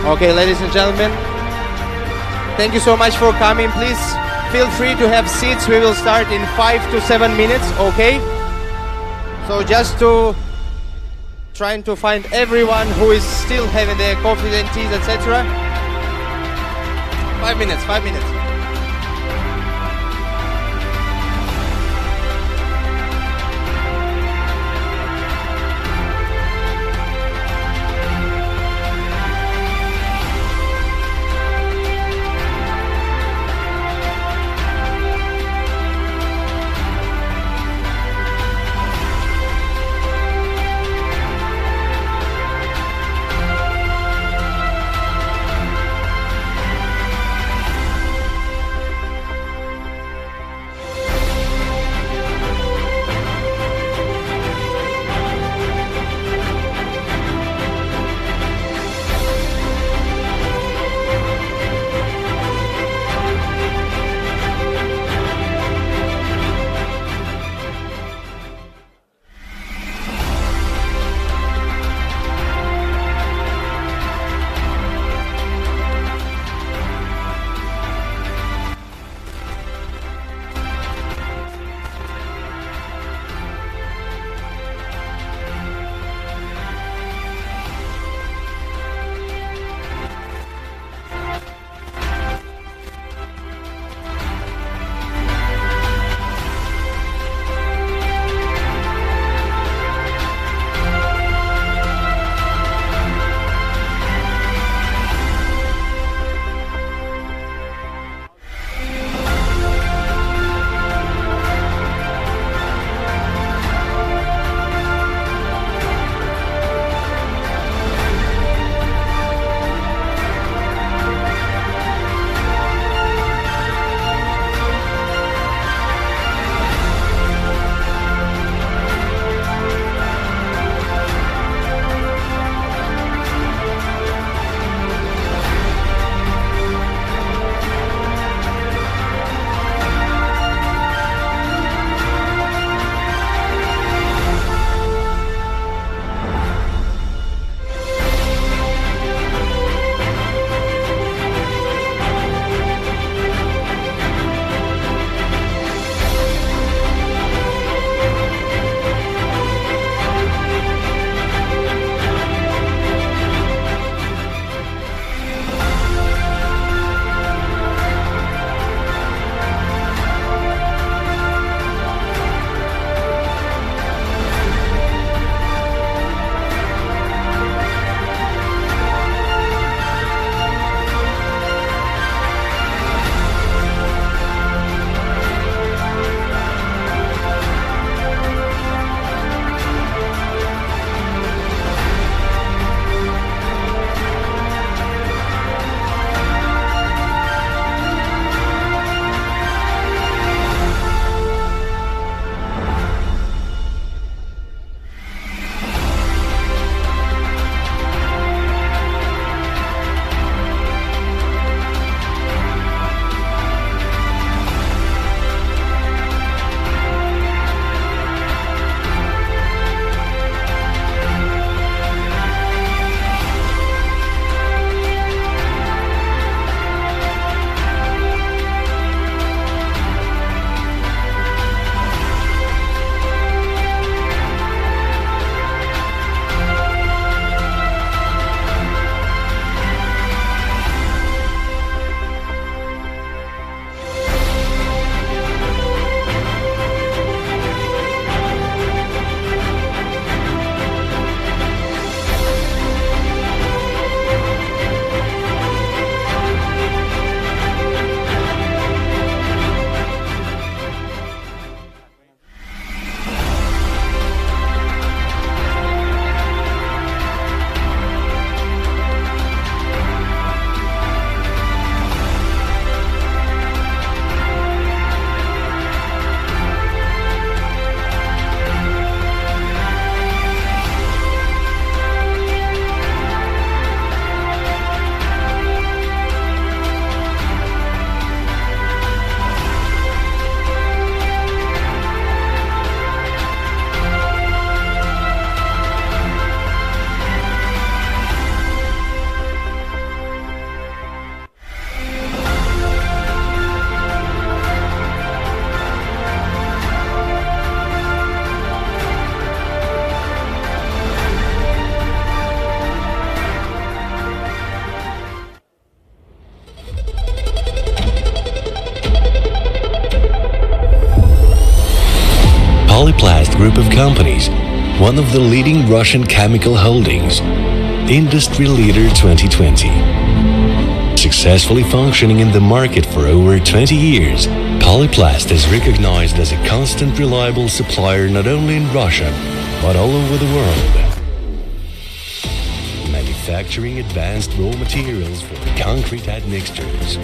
Okay, ladies and gentlemen, thank you so much for coming. Please feel free to have seats. We will start in 5 to 7 minutes, okay? So just to trying to find everyone who is still having their coffee and teas, etc. 5 minutes, 5 minutes. group of companies, one of the leading Russian chemical holdings, Industry Leader 2020. Successfully functioning in the market for over 20 years, Polyplast is recognized as a constant, reliable supplier not only in Russia, but all over the world. Manufacturing advanced raw materials for concrete admixtures,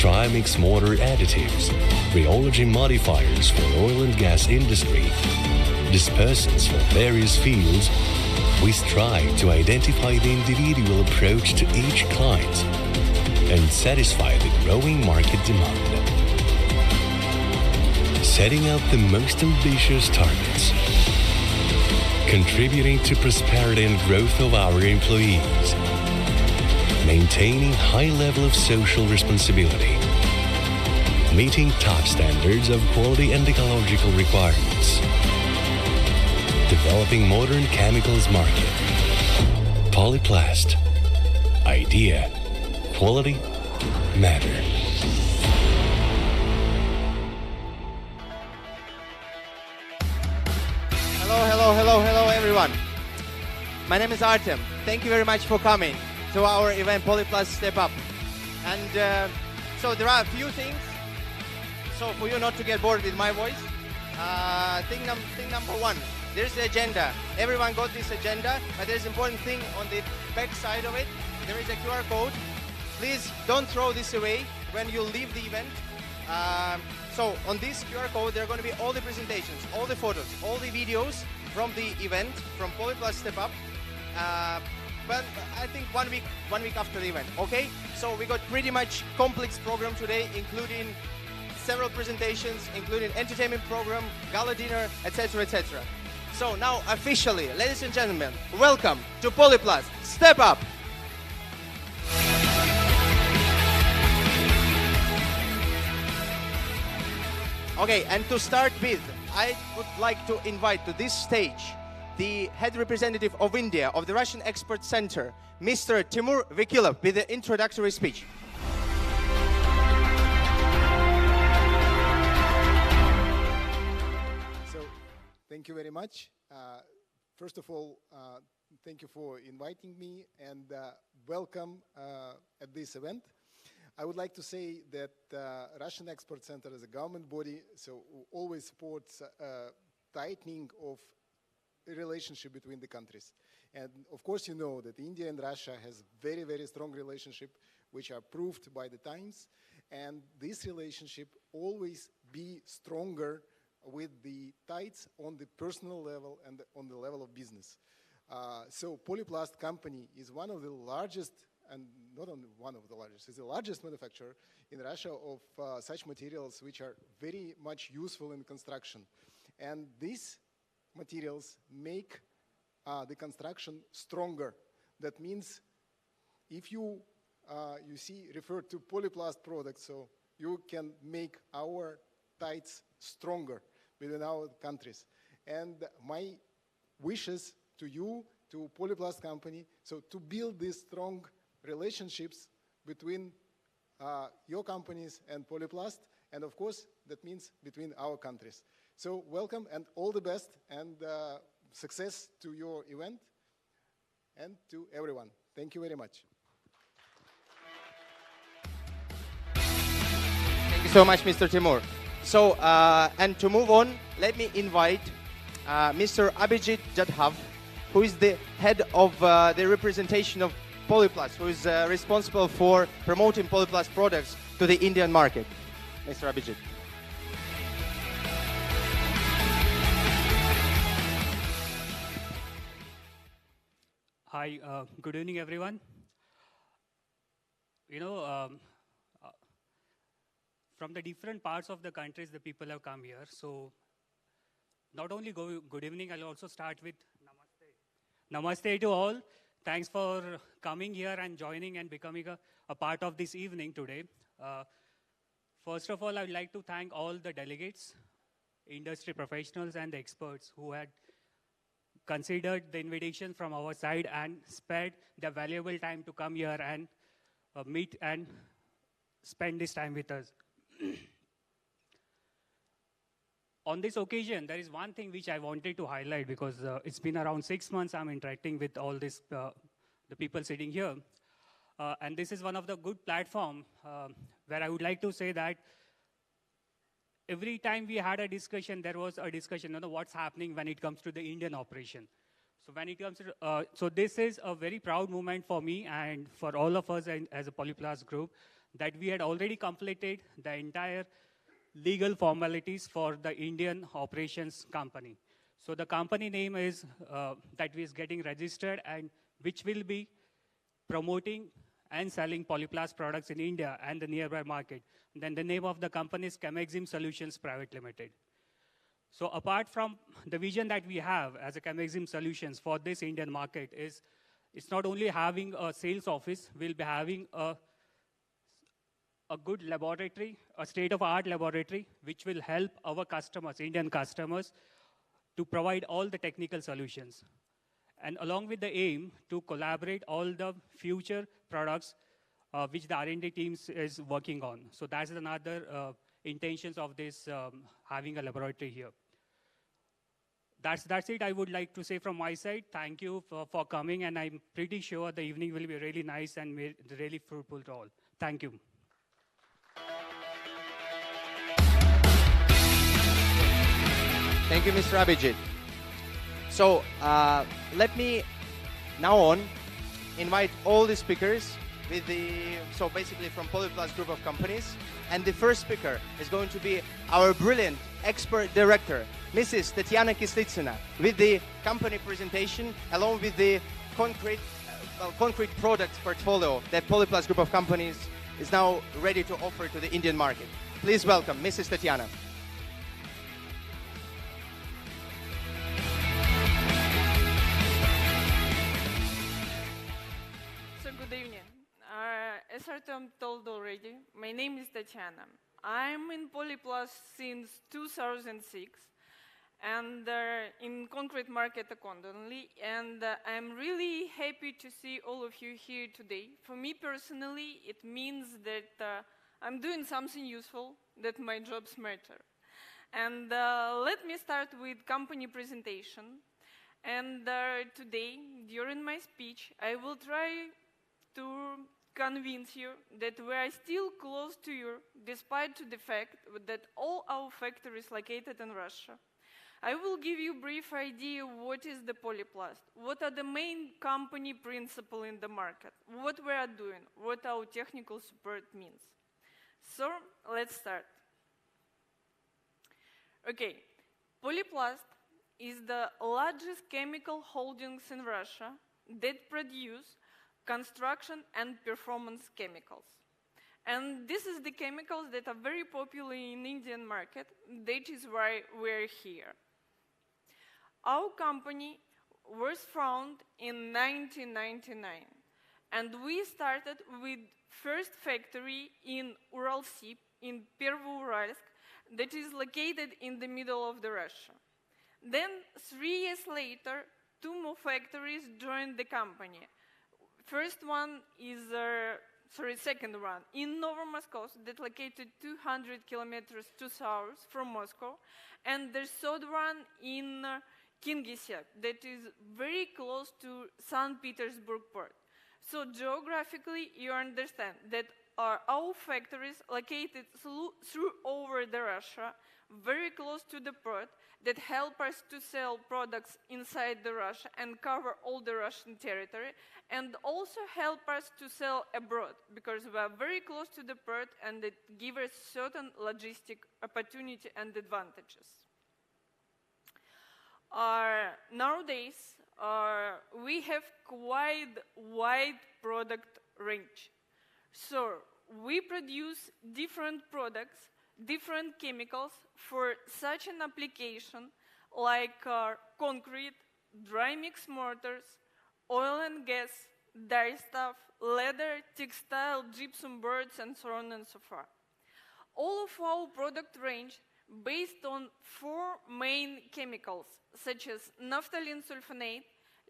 trimix mortar additives, rheology modifiers for oil and gas industry, dispersants for various fields, we strive to identify the individual approach to each client and satisfy the growing market demand. Setting out the most ambitious targets, contributing to prosperity and growth of our employees, maintaining high level of social responsibility, meeting top standards of quality and ecological requirements, developing modern chemicals market. Polyplast. Idea. Quality. Matter. Hello everyone. My name is Artem. Thank you very much for coming to our event Polyplast Step Up. And so there are a few things. So for you not to get bored with my voice, thing number one, there's the agenda. Everyone got this agenda, but there's an important thing on the back side of it. There is a QR code. Please don't throw this away when you leave the event. So on this QR code, there are going to be all the presentations, all the photos, all the videos from the event, from Polyplast Step Up. But I think one week after the event, okay? So we got pretty much complex program today, including several presentations, including entertainment program, gala dinner, etc., etc. So now officially, ladies and gentlemen, welcome to Polyplast Step Up. Okay, and to start with, I would like to invite to this stage the head representative of India, of the Russian Expert Center, Mr. Timur Vikilov, with the introductory speech. So, thank you very much. First of all, thank you for inviting me and welcome at this event. I would like to say that Russian Export Center is a government body, so always supports tightening of a relationship between the countries. And of course, you know that India and Russia has very, very strong relationship, which are proved by the times. And this relationship always be stronger with the ties on the personal level and on the level of business. So Polyplast company is one of the largest, and not only one of the largest, it's the largest manufacturer in Russia of such materials which are very much useful in construction. And these materials make the construction stronger. That means if you refer to Polyplast products, so you can make our ties stronger within our countries. And my wishes to you, to Polyplast company, so to build these strong relationships between your companies and Polyplast, and of course that means between our countries. So welcome and all the best, and success to your event and to everyone. Thank you very much. Thank you so much, Mr. Timur. So, and to move on, let me invite Mr. Abhijit Jadhav, who is the head of the representation of Polyplast, who is responsible for promoting Polyplast products to the Indian market. Mr. Abhijit. Hi, good evening, everyone. You know, from the different parts of the countries, the people have come here. So, not only good evening, I'll also start with Namaste. Namaste to all. Thanks for coming here and joining and becoming a part of this evening today. First of all, I would like to thank all the delegates, industry professionals and the experts who had considered the invitation from our side and spared their valuable time to come here and meet and spend this time with us. On this occasion, there is one thing which I wanted to highlight because it's been around 6 months I'm interacting with all this, the people sitting here. And this is one of the good platform where I would like to say that every time we had a discussion, there was a discussion on what's happening when it comes to the Indian operation. So when it comes to, so this is a very proud moment for me and for all of us as a Polyplast group that we had already completed the entire legal formalities for the Indian operations company. So the company name is that is getting registered and which will be promoting and selling Polyplast products in India and the nearby market. Then the name of the company is Chemexim Solutions Private Limited. So apart from the vision that we have as a Chemexim Solutions for this Indian market is, it's not only having a sales office, we'll be having a good laboratory, a state-of-art laboratory, which will help our customers, Indian customers, to provide all the technical solutions. And along with the aim to collaborate all the future products which the R&D teams is working on. So that's another intentions of this having a laboratory here. That's it I would like to say from my side. Thank you for coming, and I'm pretty sure the evening will be really nice and really fruitful to all. Thank you. Thank you, Mr. Abhijit. So let me now on invite all the speakers with so basically from Polyplast group of companies. And the first speaker is going to be our brilliant expert director, Mrs. Tatiana Kislitsina, with the company presentation along with the concrete product portfolio that Polyplast group of companies is now ready to offer to the Indian market. Please welcome Mrs. Tatiana. Good evening. As Artem told already, my name is Tatiana. I'm in Polyplast since 2006 and in concrete market accordingly, and I'm really happy to see all of you here today. For me personally, it means that I'm doing something useful, that my jobs matter. And let me start with company presentation. And today, during my speech, I will try to convince you that we are still close to you, despite the fact that all our factories located in Russia. I will give you a brief idea what is the Polyplast, what are the main company principles in the market, what we are doing, what our technical support means. So, let's start. Okay, Polyplast is the largest chemical holdings in Russia that produce construction and performance chemicals. And this is the chemicals that are very popular in Indian market. That is why we're here. Our company was founded in 1999. And we started with first factory in Uralsib, in Pervouralsk, that is located in the middle of the Russia. Then 3 years later, 2 more factories joined the company. First one is, second one, in Novomoskovsk, that located 200 kilometers to south from Moscow, and the third one in Kingisepp, that is very close to St. Petersburg port. So geographically, you understand that our factories located through over the Russia, very close to the port, that help us to sell products inside the Russia and cover all the Russian territory, and also help us to sell abroad, because we are very close to the port and it gives us certain logistic opportunity and advantages. Nowadays, we have quite wide product range. So we produce different products, different chemicals for such an application like concrete, dry mix mortars, oil and gas, dye stuff, leather, textile, gypsum boards, and so on and so forth. All of our product range based on 4 main chemicals such as naphthalene sulfonate,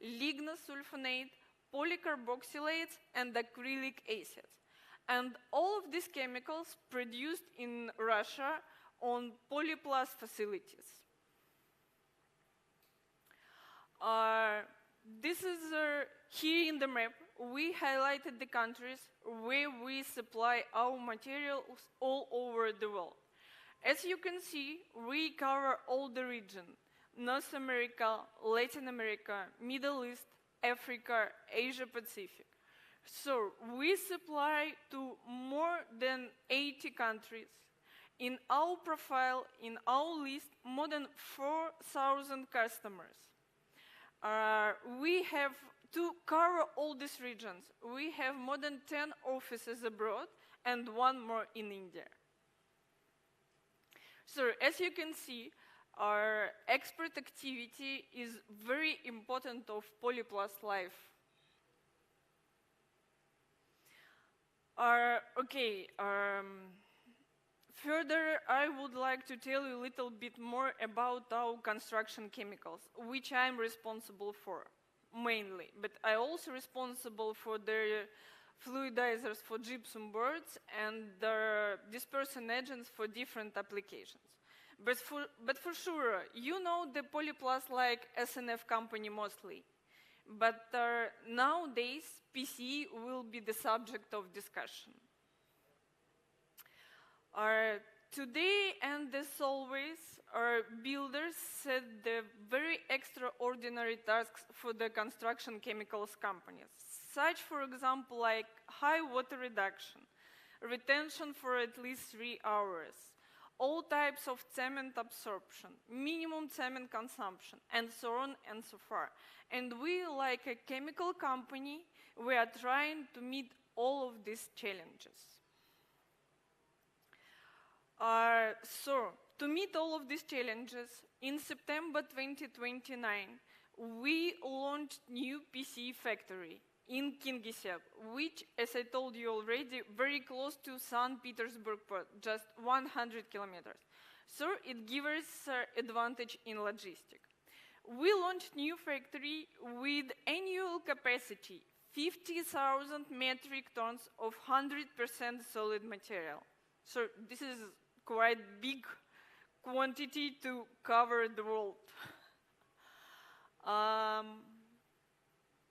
lignosulfonate, polycarboxylates, and acrylic acids. And all of these chemicals produced in Russia on Polyplast facilities. This is here in the map, we highlighted the countries where we supply our materials all over the world. As you can see, we cover all the region: North America, Latin America, Middle East, Africa, Asia Pacific. So we supply to more than 80 countries. In our profile, in our list, more than 4,000 customers. We have, to cover all these regions, we have more than 10 offices abroad and one more in India. So as you can see, our export activity is very important of Polyplast life. Further, I would like to tell you a little bit more about our construction chemicals, which I'm responsible for, mainly. But I'm also responsible for the fluidizers for gypsum boards and the dispersing agents for different applications. But for sure, you know the Polyplast like SNF company mostly. But nowadays, PCE will be the subject of discussion. Today, and as always, our builders set the very extraordinary tasks for the construction chemicals companies, such, for example, like high water reduction, retention for at least 3 hours, all types of cement absorption, minimum cement consumption, and so on and so forth. And we, like a chemical company, we are trying to meet all of these challenges. So, to meet all of these challenges, in September 2029, we launched new PCE factory in Kingisepp, which, as I told you already, very close to St. Petersburg port, just 100 kilometers. So it gives us advantage in logistics. We launched new factory with annual capacity 50,000 metric tons of 100% solid material. So this is quite big quantity to cover the world.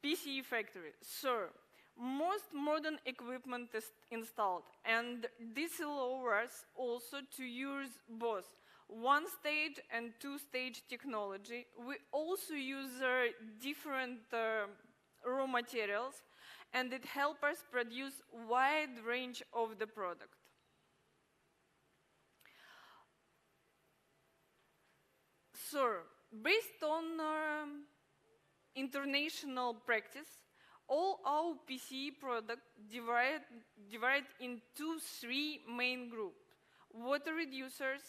PCE factory. So, most modern equipment is installed, and this allows us also to use both one-stage and two-stage technology. We also use different raw materials, and it helps us produce wide range of the product. So, based on international practice, all our PCE products divide into 3 main groups: water reducers,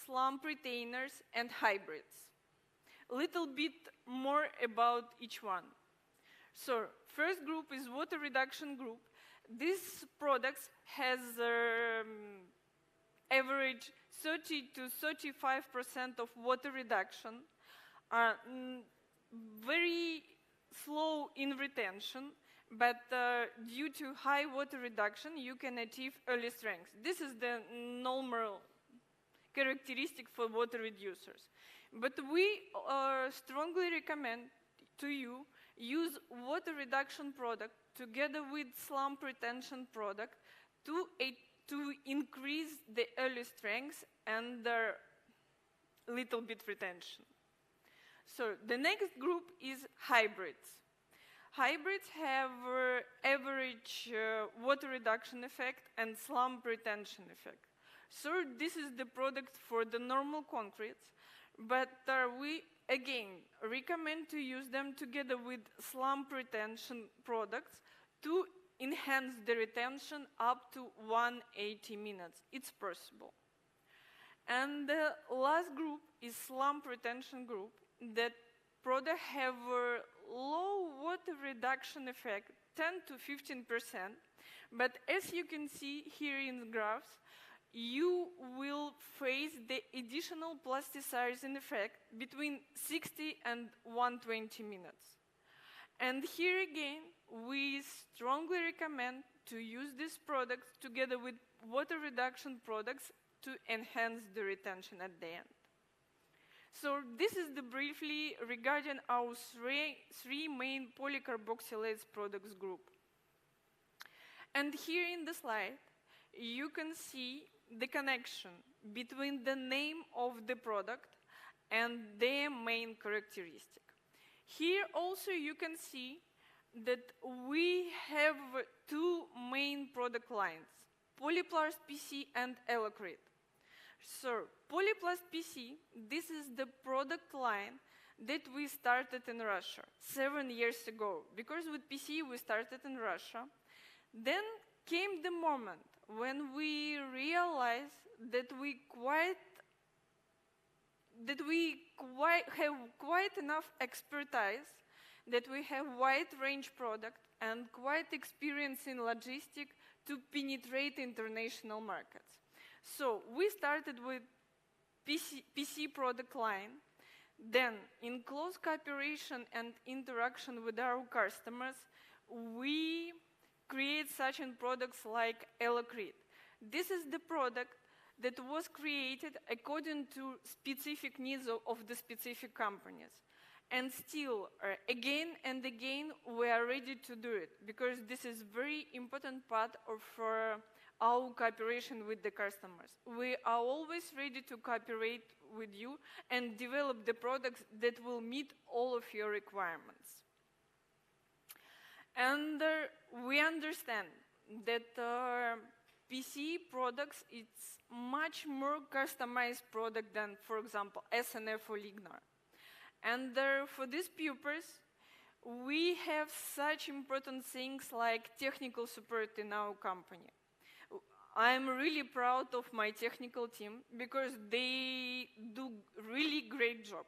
slump retainers, and hybrids. A little bit more about each one. So, first group is water reduction group. These products has average 30 to 35% of water reduction, very slow in retention, but due to high water reduction, you can achieve early strength. This is the normal characteristic for water reducers. But we strongly recommend to you use water reduction product together with slump retention product to increase the early strength and the little bit retention. So the next group is hybrids. Hybrids have average water reduction effect and slump retention effect. So this is the product for the normal concretes, but we again recommend to use them together with slump retention products to enhance the retention up to 180 minutes. It's possible. And the last group is slump retention group. That products have a low water reduction effect, 10 to 15%, but as you can see here in the graphs, you will face the additional plasticizing effect between 60 and 120 minutes. And here again, we strongly recommend to use these products together with water reduction products to enhance the retention at the end. So this is the briefly regarding our three main polycarboxylates products group. And here in the slide, you can see the connection between the name of the product and their main characteristic. Here also you can see that we have two main product lines, Polyplast PC and Elocrit. So, Polyplast PC, this is the product line that we started in Russia 7 years ago. Because with PC we started in Russia. Then came the moment when we realized that we have quite enough expertise, that we have wide range product and quite experience in logistics to penetrate international markets. So we started with PC product line. Then, in close cooperation and interaction with our customers, we create such products like Elocrit. This is the product that was created according to specific needs of the specific companies. And still, again and again, we are ready to do it, because this is very important part of our cooperation with the customers. We are always ready to cooperate with you and develop the products that will meet all of your requirements. And we understand that PC products, it's much more customized product than, for example, SNF or Lignar. And for this purpose, we have such important things like technical support in our company. I'm really proud of my technical team because they do really great job.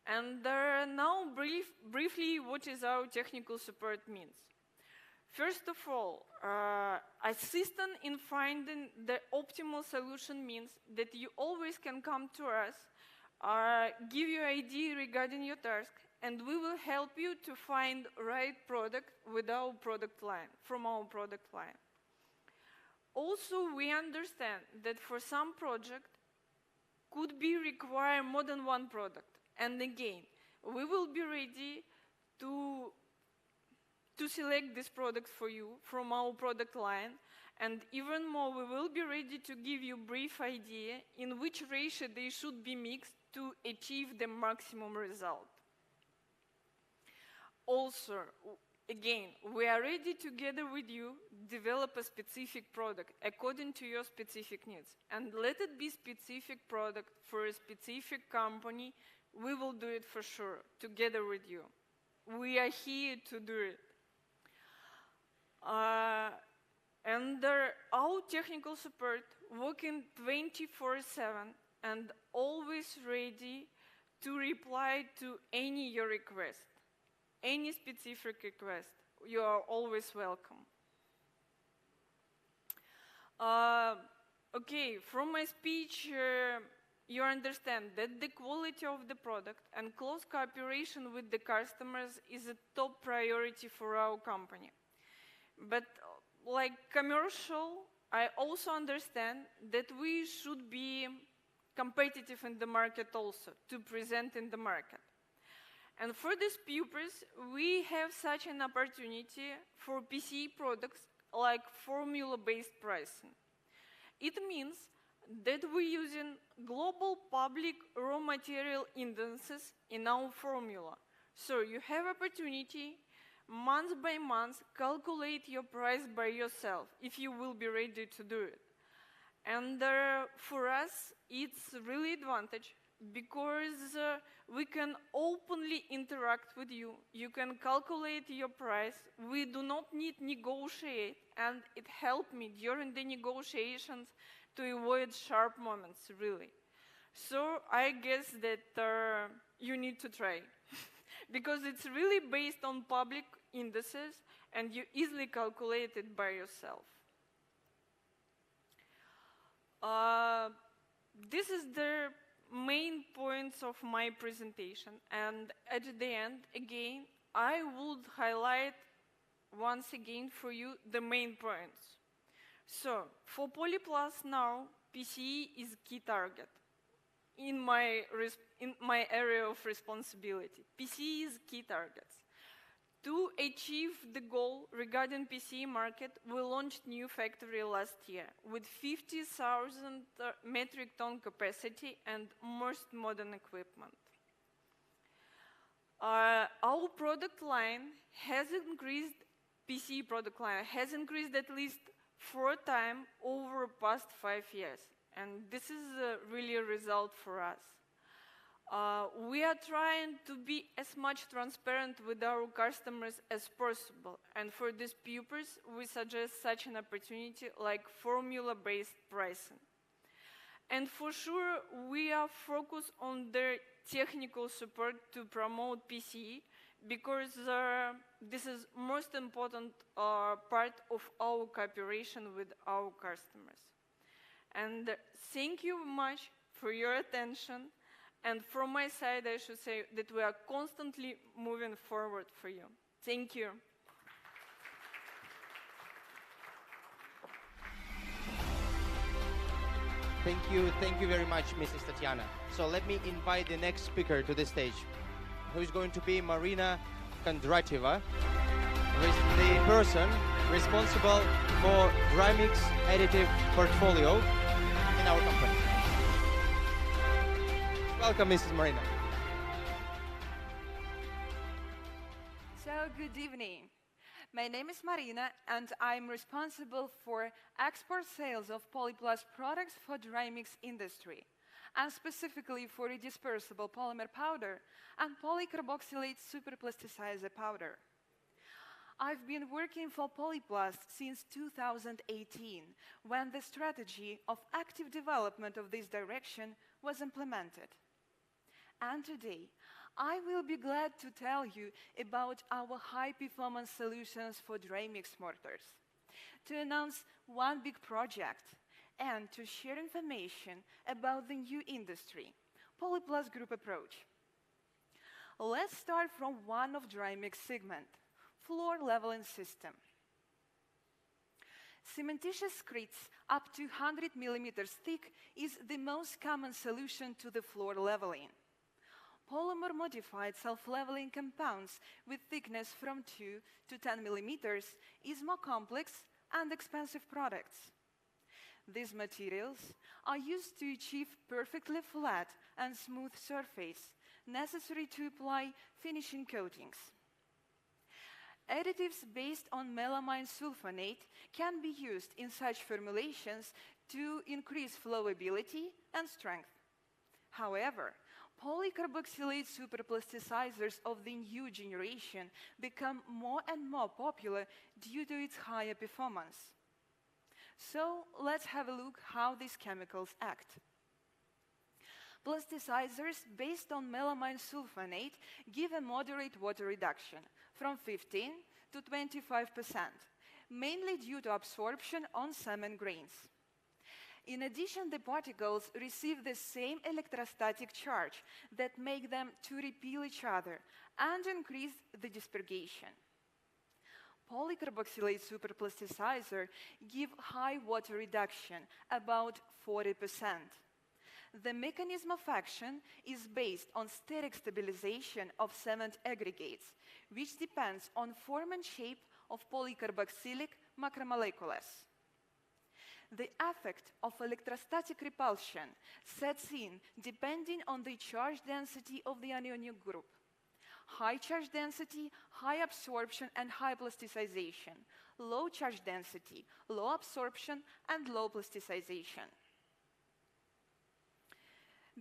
And now briefly what is our technical support means. First of all, assistance in finding the optimal solution means that you always can come to us, give you idea regarding your task, and we will help you to find right product with our product line, from our product line. Also, we understand that for some project could be require more than one product. And again, we will be ready to select this product for you from our product line. And even more, we will be ready to give you a brief idea in which ratio they should be mixed to achieve the maximum result. Also, again, we are ready together with you develop a specific product according to your specific needs. And let it be specific product for a specific company. We will do it for sure, together with you. We are here to do it. And our technical support working 24/7 and always ready to reply to any your request. Any specific request, you are always welcome. Okay, from my speech, you understand that the quality of the product and close cooperation with the customers is a top priority for our company. But like commercial, I also understand that we should be competitive in the market also, to present in the market. And for this purpose, we have such an opportunity for PCE products like formula-based pricing. It means that we're using global public raw material indices in our formula. So you have opportunity month by month calculate your price by yourself if you will be ready to do it. And for us, it's really advantage because we can openly interact with you. You can calculate your price. We do not need negotiate, and it helped me during the negotiations to avoid sharp moments, really. So I guess that you need to try because it's really based on public indices and you easily calculate it by yourself. This is the main points of my presentation, and at the end, again, I would highlight once again for you the main points. So, for Polyplast now, PCE is key target in my area of responsibility. PCE is key targets. To achieve the goal regarding PCE market, we launched new factory last year with 50,000 metric ton capacity and most modern equipment. Our product line has increased, PCE product line has increased at least 4 times over past 5 years. And this is really a result for us. We are trying to be as much transparent with our customers as possible. And for this purpose, we suggest such an opportunity like formula-based pricing. And for sure, we are focused on their technical support to promote PCE because this is most important part of our cooperation with our customers. And thank you much for your attention. And from my side, I should say that we are constantly moving forward for you. Thank you. Thank you very much, Mrs. Tatiana. So let me invite the next speaker to the stage, who is going to be Marina Kondratьева, who is the person responsible for dry mix additive portfolio in our company. Welcome, Mrs. Marina. So, good evening. My name is Marina, and I'm responsible for export sales of Polyplast products for dry mix industry, and specifically for a dispersible polymer powder and polycarboxylate superplasticizer powder. I've been working for Polyplast since 2018, when the strategy of active development of this direction was implemented. And today, I will be glad to tell you about our high-performance solutions for dry mix mortars, to announce one big project, and to share information about the new industry, Polyplast Group approach. Let's start from one of dry mix segment, floor leveling system. Cementitious screeds up to 100 millimeters thick is the most common solution to the floor leveling. Polymer-modified self-leveling compounds with thickness from 2 to 10 millimeters is more complex and expensive products. These materials are used to achieve perfectly flat and smooth surface necessary to apply finishing coatings. Additives based on melamine sulfonate can be used in such formulations to increase flowability and strength. However, polycarboxylate superplasticizers of the new generation become more and more popular due to its higher performance. So let's have a look how these chemicals act. Plasticizers based on melamine sulfonate give a moderate water reduction from 15 to 25%, mainly due to absorption on cement grains. In addition, the particles receive the same electrostatic charge that make them to repel each other and increase the dispersion. Polycarboxylate superplasticizer give high water reduction, about 40%. The mechanism of action is based on steric stabilization of cement aggregates, which depends on form and shape of polycarboxylic macromolecules. The effect of electrostatic repulsion sets in depending on the charge density of the anionic group. High charge density, high absorption and high plasticization. Low charge density, low absorption and low plasticization.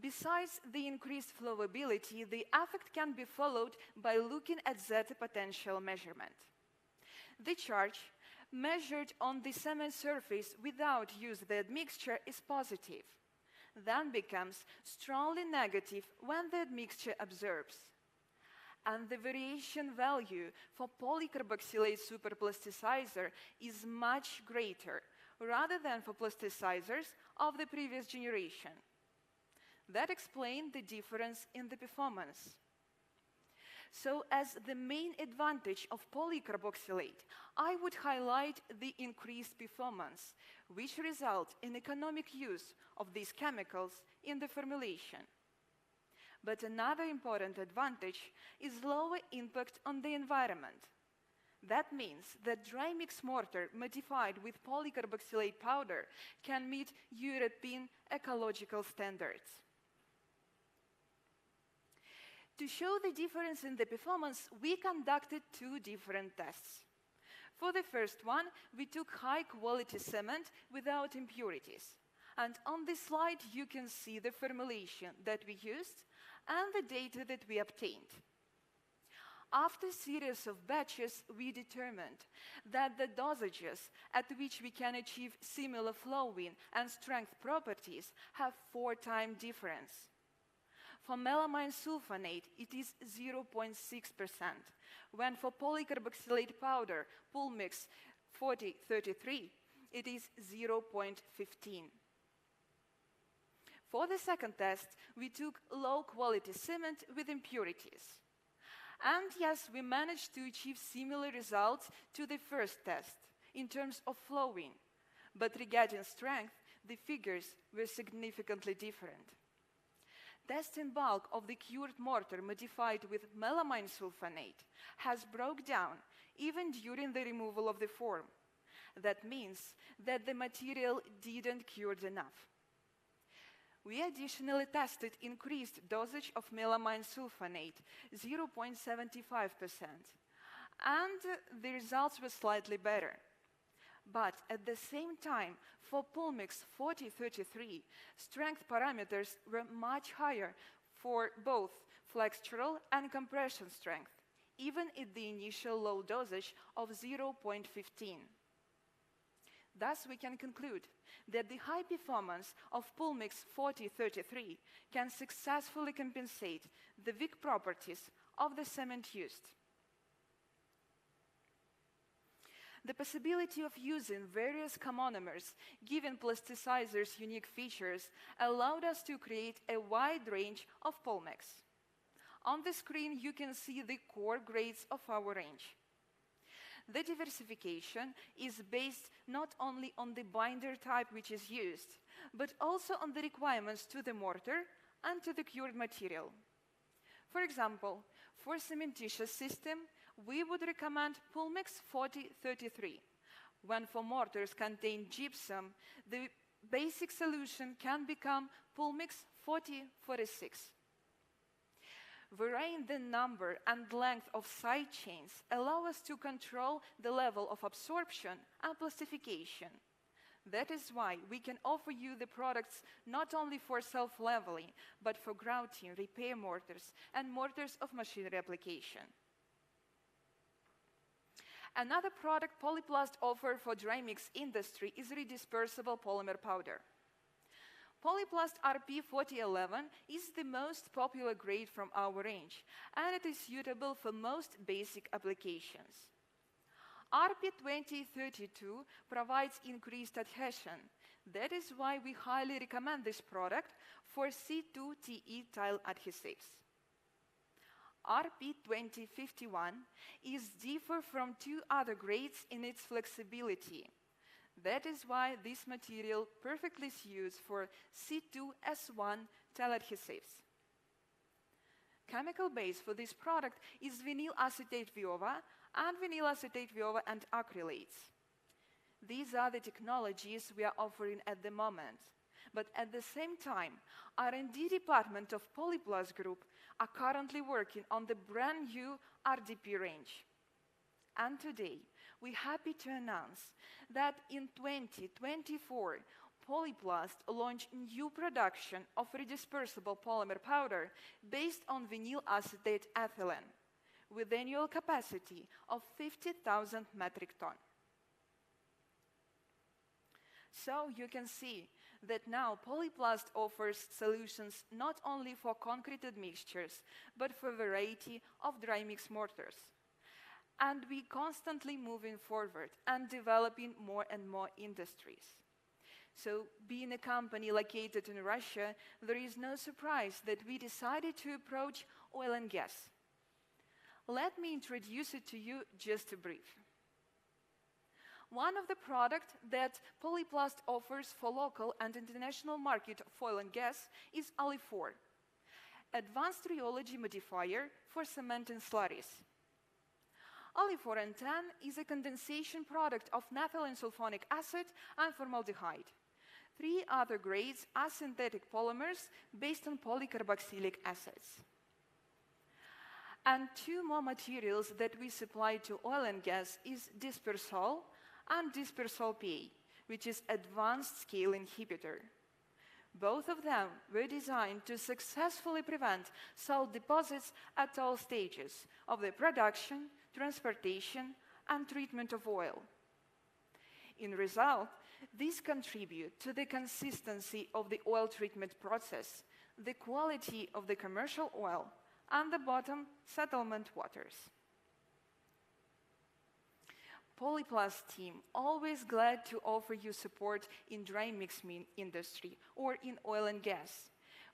Besides the increased flowability, the effect can be followed by looking at zeta potential measurement. The charge measured on the cement surface without use of the admixture is positive, then becomes strongly negative when the admixture absorbs. And the variation value for polycarboxylate superplasticizer is much greater, rather than for plasticizers of the previous generation. That explains the difference in the performance. So as the main advantage of polycarboxylate, I would highlight the increased performance, which result in economic use of these chemicals in the formulation. But another important advantage is lower impact on the environment. That means that dry mix mortar modified with polycarboxylate powder can meet European ecological standards. To show the difference in the performance, we conducted two different tests. For the first one, we took high-quality cement without impurities. And on this slide, you can see the formulation that we used and the data that we obtained. After a series of batches, we determined that the dosages at which we can achieve similar flowing and strength properties have 4-time difference. For melamine sulfonate, it is 0.6%, when for polycarboxylate powder, Poolmix 4033, it is 0.15. For the second test, we took low-quality cement with impurities. And yes, we managed to achieve similar results to the first test in terms of flowing, but regarding strength, the figures were significantly different. Test in bulk of the cured mortar modified with melamine sulfonate has broke down even during the removal of the form. That means that the material didn't cure enough. We additionally tested increased dosage of melamine sulfonate, 0.75%, and the results were slightly better. But at the same time, for Poolmix 4033, strength parameters were much higher for both flexural and compression strength, even at the initial low dosage of 0.15. Thus, we can conclude that the high performance of Poolmix 4033 can successfully compensate the weak properties of the cement used. The possibility of using various comonomers, given plasticizers' unique features, allowed us to create a wide range of Poolmix. On the screen, you can see the core grades of our range. The diversification is based not only on the binder type which is used, but also on the requirements to the mortar and to the cured material. For example, for cementitious system, we would recommend Poolmix 4033. When for mortars contain gypsum, the basic solution can become Poolmix 4046. Varying the number and length of side chains allow us to control the level of absorption and plastification. That is why we can offer you the products not only for self-leveling, but for grouting, repair mortars, and mortars of machinery application. Another product Polyplast offers for dry mix industry is redispersible polymer powder. Polyplast RP4011 is the most popular grade from our range, and it is suitable for most basic applications. RP2032 provides increased adhesion. That is why we highly recommend this product for C2TE tile adhesives. RP2051 is different from two other grades in its flexibility. That is why this material perfectly suits for C2S1 tile adhesives. Chemical base for this product is vinyl acetate Viova and vinyl acetate Viova and acrylates. These are the technologies we are offering at the moment. But at the same time, R&D department of Polyplast Group are currently working on the brand new RDP range. And today, we're happy to announce that in 2024, Polyplast launched new production of redispersible polymer powder based on vinyl acetate ethylene, with annual capacity of 50,000 metric ton. So you can see that now Polyplast offers solutions not only for concreted mixtures, but for a variety of dry mix mortars. And we constantly moving forward and developing more and more industries. So being a company located in Russia, there is no surprise that we decided to approach oil and gas. Let me introduce it to you just a brief. One of the products that Polyplast offers for local and international market of oil and gas is Ali4, advanced rheology modifier for cement and slurries. Ali4N10 is a condensation product of methylene sulfonic acid and formaldehyde. 3 other grades are synthetic polymers based on polycarboxylic acids. And 2 more materials that we supply to oil and gas is Dispersol and Dispersol PA, which is advanced scale inhibitor. Both of them were designed to successfully prevent salt deposits at all stages of the production, transportation, and treatment of oil. In result, these contribute to the consistency of the oil treatment process, the quality of the commercial oil, and the bottom settlement waters. Polyplast team always glad to offer you support in dry mix industry or in oil and gas.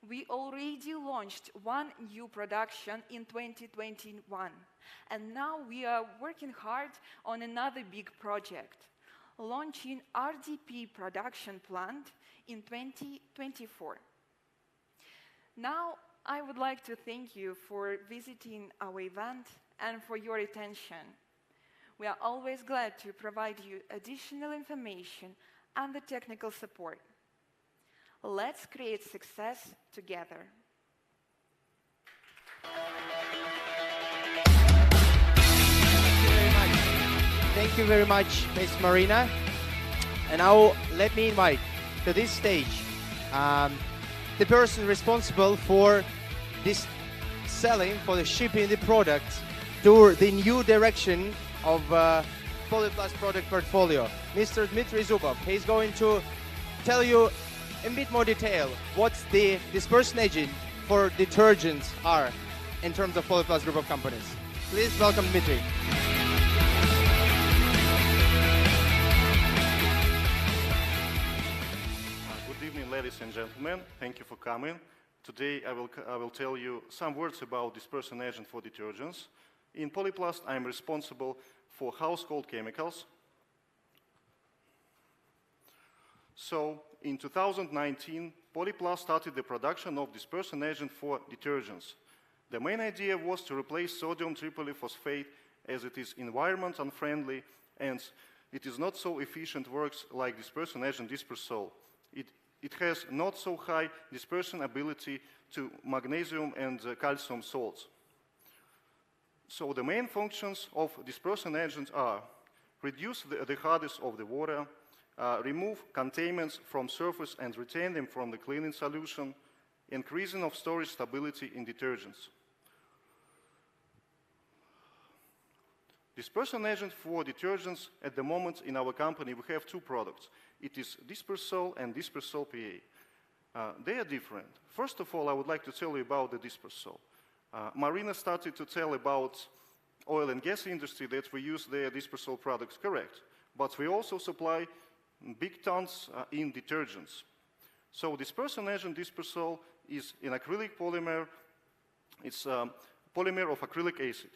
We already launched 1 new production in 2021, and now we are working hard on another big project, launching RDP production plant in 2024. Now, I would like to thank you for visiting our event and for your attention. We are always glad to provide you additional information and the technical support. Let's create success together. Thank you very much, Ms. Marina. And now let me invite to this stage the person responsible for this selling, for the shipping the products to the new direction of Polyplast product portfolio, Mr. Dmitry Zubov. He's going to tell you in a bit more detail what the dispersion agent for detergents are in terms of Polyplast group of companies. Please welcome Dmitry. Good evening, ladies and gentlemen. Thank you for coming. Today I will tell you some words about dispersion agent for detergents. In Polyplast, I am responsible for household chemicals. So, in 2019, Polyplast started the production of dispersion agent for detergents. The main idea was to replace sodium tripolyphosphate as it is environment unfriendly and it is not so efficient works like dispersion agent Dispersol. It has not so high dispersion ability to magnesium and calcium salts. So the main functions of dispersion agents are reduce the hardness of the water, remove contaminants from surface and retain them from the cleaning solution, increasing of storage stability in detergents. Dispersion agent for detergents at the moment in our company we have 2 products. It is Dispersol and Dispersol PA. They are different. First of all, I would like to tell you about the Dispersol. Marina started to tell about oil and gas industry that we use their Dispersol products, correct. But we also supply big tons in detergents. So dispersion agent Dispersol is an acrylic polymer. It's a polymer of acrylic acid.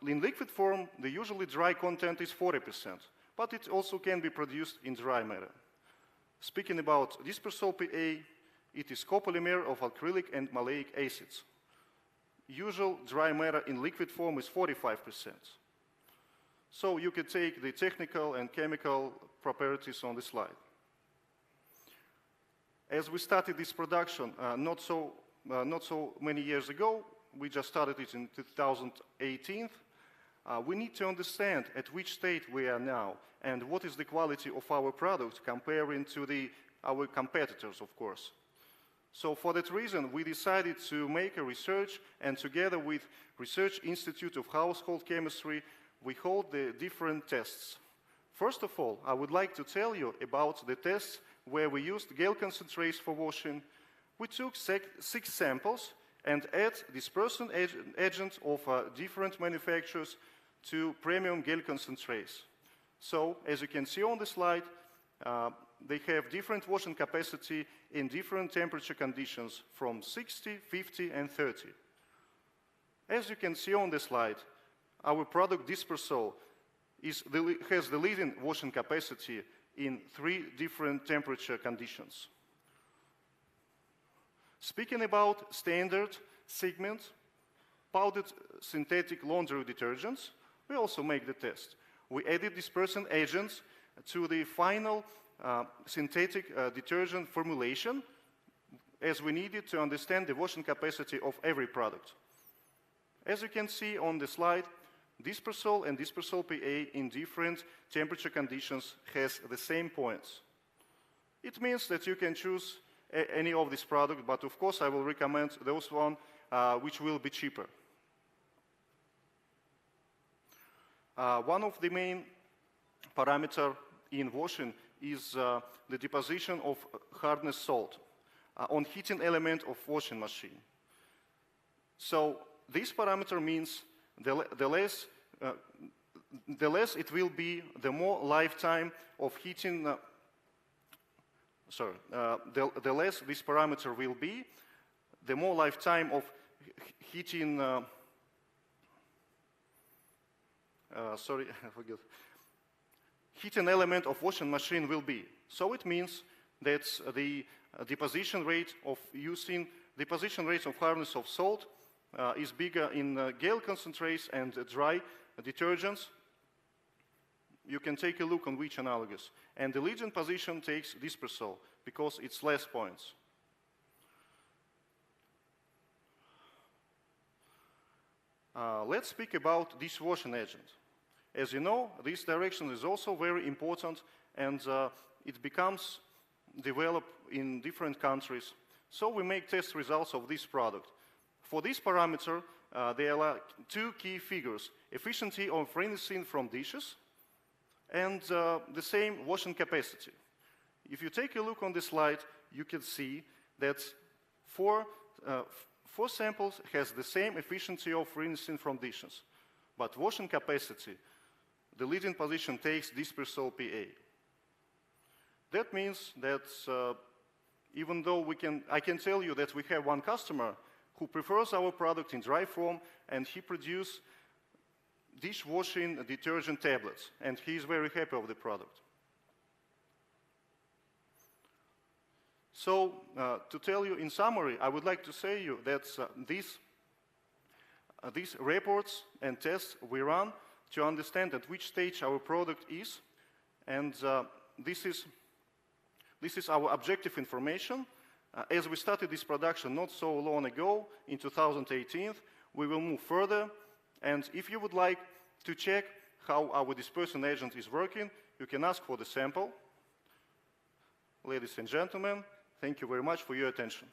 In liquid form, the usually dry content is 40%, but it also can be produced in dry matter. Speaking about Dispersol PA, it is copolymer of acrylic and maleic acids. Usual dry matter in liquid form is 45%. So you can take the technical and chemical properties on the slide. As we started this production not so many years ago, we just started it in 2018, we need to understand at which state we are now and what is the quality of our product comparing to our competitors, of course. So for that reason, we decided to make a research, and together with Research Institute of Household Chemistry, we hold the different tests. First of all, I would like to tell you about the tests where we used gel concentrates for washing. We took 6 samples and add dispersion agent of different manufacturers to premium gel concentrates. So, as you can see on the slide, they have different washing capacity in different temperature conditions from 60, 50, and 30. As you can see on the slide, our product Dispersol has the leading washing capacity in 3 different temperature conditions. Speaking about standard segment, powdered synthetic laundry detergents, we also make the test. We added dispersant agents to the final synthetic detergent formulation as we needed to understand the washing capacity of every product. As you can see on the slide, Dispersol and Dispersol PA in different temperature conditions has the same points. It means that you can choose any of these products, but of course I will recommend those one which will be cheaper. One of the main parameters in washing is the deposition of hardness salt on heating element of washing machine. So this parameter means the less it will be, the more lifetime of heating. The less this parameter will be, the more lifetime of heating. I forget. Heating element of washing machine will be. So it means that the deposition rate of hardness of salt is bigger in gel concentrates and dry detergents. You can take a look on which analogous. And the leading position takes Dispersol because it's less points. Let's speak about dishwashing agent. As you know, this direction is also very important, and it becomes developed in different countries. So we make test results of this product. For this parameter, there are 2 key figures: efficiency of rinsing from dishes and the same washing capacity. If you take a look on this slide, you can see that 4 samples has the same efficiency of rinsing from dishes, but washing capacity, the leading position takes Dispersol PA. That means that even though I can tell you that we have one customer who prefers our product in dry form, and he produces dishwashing detergent tablets, and he is very happy with the product. So, to tell you in summary, I would like to say you that these reports and tests we run to understand at which stage our product is, and this is our objective information. As we started this production not so long ago, in 2018, we will move further, and if you would like to check how our dispersant agent is working, you can ask for the sample. Ladies and gentlemen, thank you very much for your attention.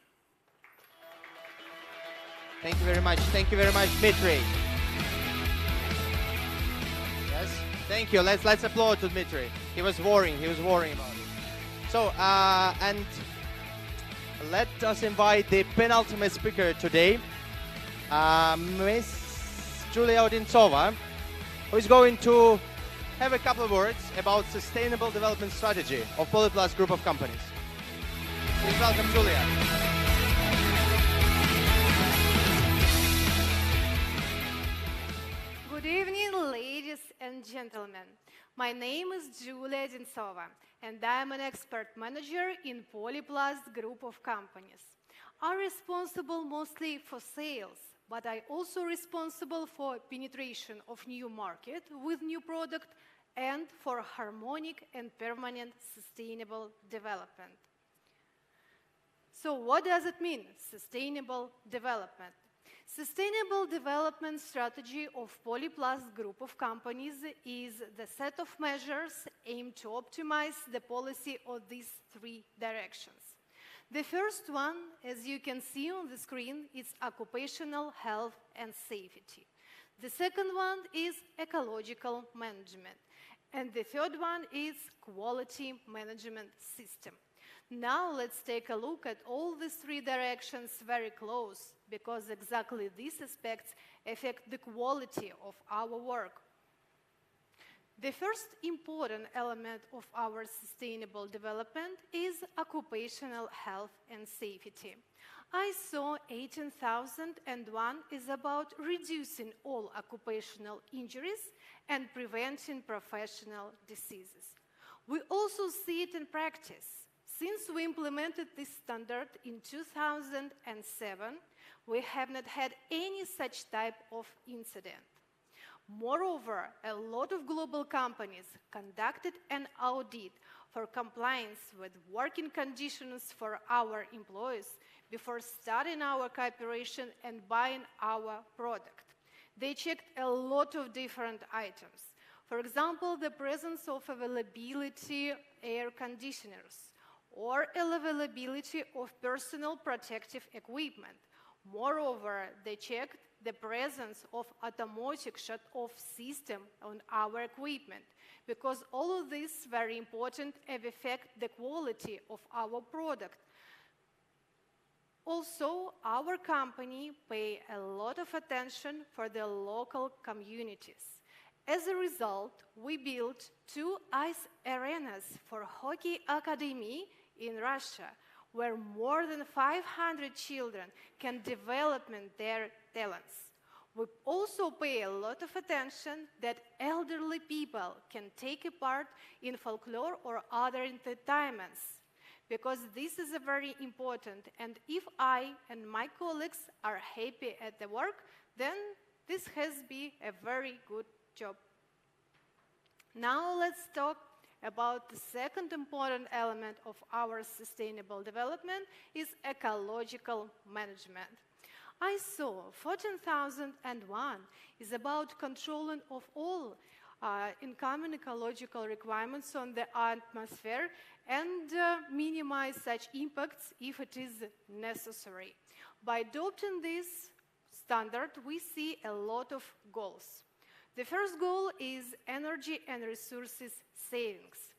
Thank you very much. Thank you very much, Dmitry. Yes, thank you. Let's applaud to Dmitry. He was worrying about it. So, and let us invite the penultimate speaker today, Miss Julia Odintsova, who is going to have a couple of words about sustainable development strategy of Polyplast group of companies. Please welcome Julia. Good evening, ladies and gentlemen. My name is Julia Odintsova, and I am an expert manager in Polyplast group of companies. I'm responsible mostly for sales, but I'm also responsible for penetration of new market with new product and for harmonic and permanent sustainable development. So what does it mean, sustainable development? Sustainable development strategy of Polyplast group of companies is the set of measures aimed to optimize the policy of these 3 directions. The first one, as you can see on the screen, is occupational health and safety. The second one is ecological management. And the third one is quality management system. Now let's take a look at all these 3 directions very close, because exactly these aspects affect the quality of our work. The first important element of our sustainable development is occupational health and safety. ISO 18001 is about reducing all occupational injuries and preventing professional diseases. We also see it in practice. Since we implemented this standard in 2007, we have not had any such type of incident. Moreover, a lot of global companies conducted an audit for compliance with working conditions for our employees before starting our cooperation and buying our product. They checked a lot of different items. For example, the presence of availability air conditioners or availability of personal protective equipment. Moreover, they checked the presence of automatic shut-off system on our equipment, because all of this is very important and affect the quality of our product. Also, our company pay a lot of attention for the local communities. As a result, we built 2 ice arenas for hockey academy in Russia, where more than 500 children can develop their talents. We also pay a lot of attention that elderly people can take a part in folklore or other entertainments, because this is very important. And if I and my colleagues are happy at the work, then this has been a very good job. Now let's talk about the second important element of our sustainable development is ecological management. ISO 14001 is about controlling of all incoming ecological requirements on the atmosphere and minimize such impacts if it is necessary. By adopting this standard, we see a lot of goals. The first goal is energy and resources savings.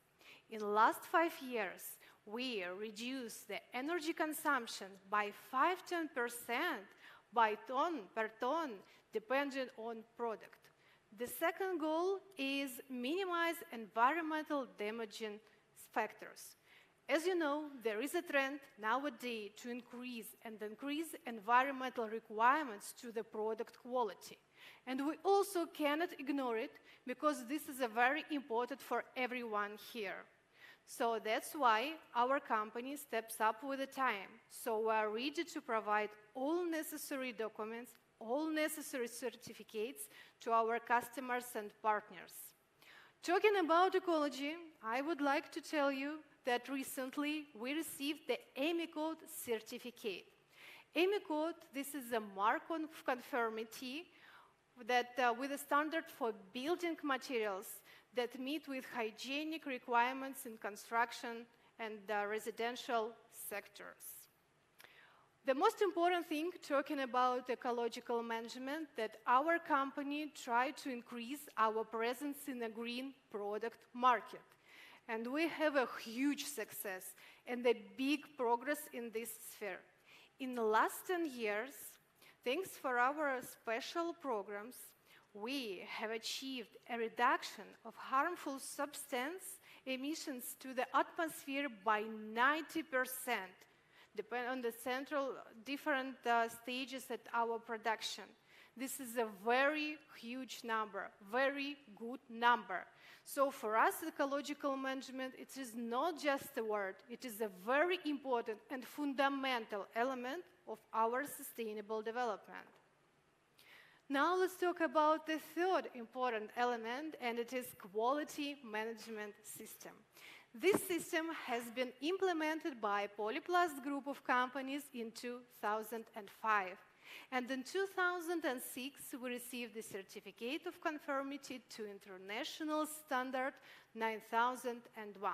In the last 5 years, we reduced the energy consumption by 5–10% per ton, depending on product. The second goal is minimize environmental damaging factors. As you know, there is a trend nowadays to increase environmental requirements to the product quality. And we also cannot ignore it, because this is very important for everyone here. So that's why our company steps up with the time. So we are ready to provide all necessary documents, all necessary certificates to our customers and partners. Talking about ecology, I would like to tell you that recently we received the EMICode certificate. EMICode, this is a mark of conformity that with a standard for building materials that meet with hygienic requirements in construction and residential sectors. The most important thing, talking about ecological management, that our company tried to increase our presence in the green product market. And we have a huge success and a big progress in this sphere. In the last 10 years, thanks for our special programs, we have achieved a reduction of harmful substance emissions to the atmosphere by 90%, depending on the different stages at our production. This is a very huge number, very good number. So for us, ecological management, it is not just a word, it is a very important and fundamental element of our sustainable development. Now let's talk about the third important element, and it is quality management system. This system has been implemented by Polyplast group of companies in 2005. And in 2006, we received the certificate of conformity to International Standard 9001.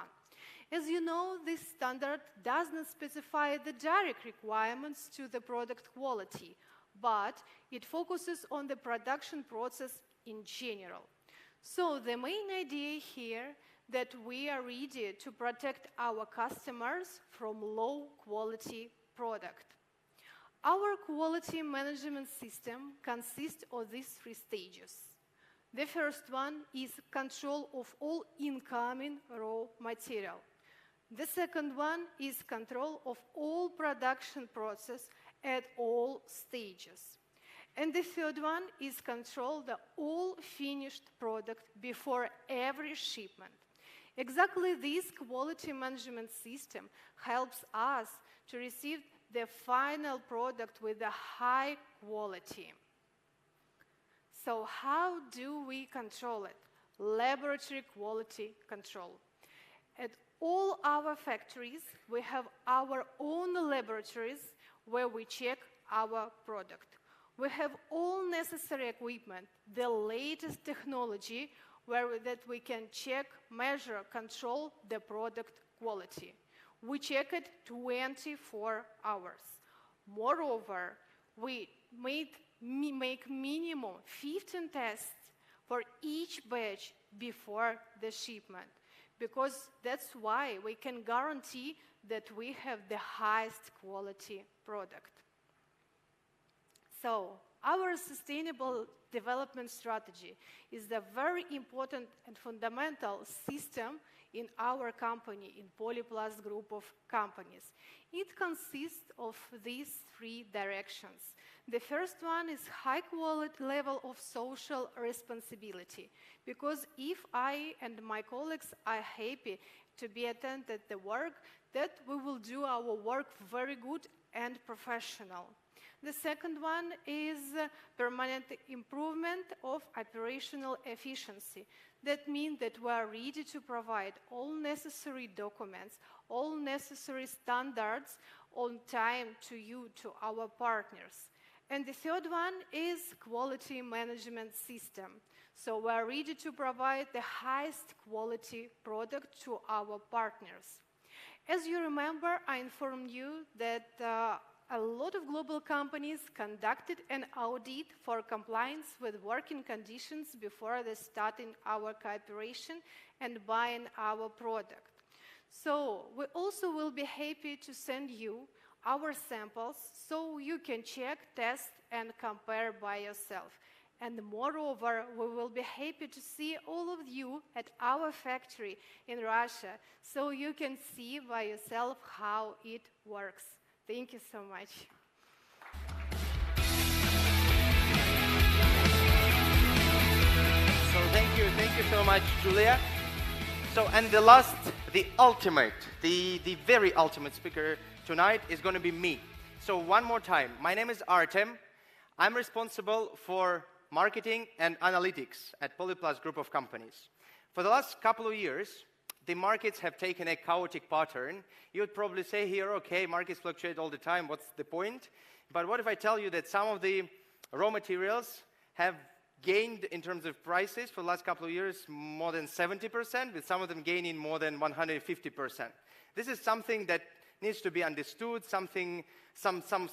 As you know, this standard does not specify the direct requirements to the product quality, but it focuses on the production process in general. So the main idea here that we are ready to protect our customers from low-quality product. Our quality management system consists of these 3 stages. The first one is control of all incoming raw material. The second one is control of all production process at all stages. And the third one is control the all finished product before every shipment. Exactly this quality management system helps us to receive the final product with a high quality. So how do we control it? Laboratory quality control. At all our factories, we have our own laboratories where we check our product. We have all necessary equipment, the latest technology that we can check, measure, control the product quality. We check it 24 hours. Moreover, we make minimum 15 tests for each batch before the shipment, because that's why we can guarantee that we have the highest quality product. So, our sustainable development strategy is a very important and fundamental system in our company, in Polyplast group of companies. It consists of these three directions. The first one is high quality level of social responsibility, because if I and my colleagues are happy to be attended the work, that we will do our work very good and professional. The second one is permanent improvement of operational efficiency. That means that we are ready to provide all necessary documents, all necessary standards on time to you, to our partners. And the third one is quality management system. So we are ready to provide the highest quality product to our partners. As you remember, I informed you that a lot of global companies conducted an audit for compliance with working conditions before they starting our cooperation and buying our product. So we also will be happy to send you our samples so you can check, test, and compare by yourself. And moreover, we will be happy to see all of you at our factory in Russia so you can see by yourself how it works. Thank you so much. So thank you so much, Julia. So, and the last, the ultimate, the very ultimate speaker tonight is going to be me. So one more time, my name is Artem. I'm responsible for marketing and analytics at Polyplast group of companies. For the last couple of years, the markets have taken a chaotic pattern. You would probably say here, okay, markets fluctuate all the time, what's the point? But what if I tell you that some of the raw materials have gained in terms of prices for the last couple of years more than 70%, with some of them gaining more than 150%. This is something that needs to be understood, some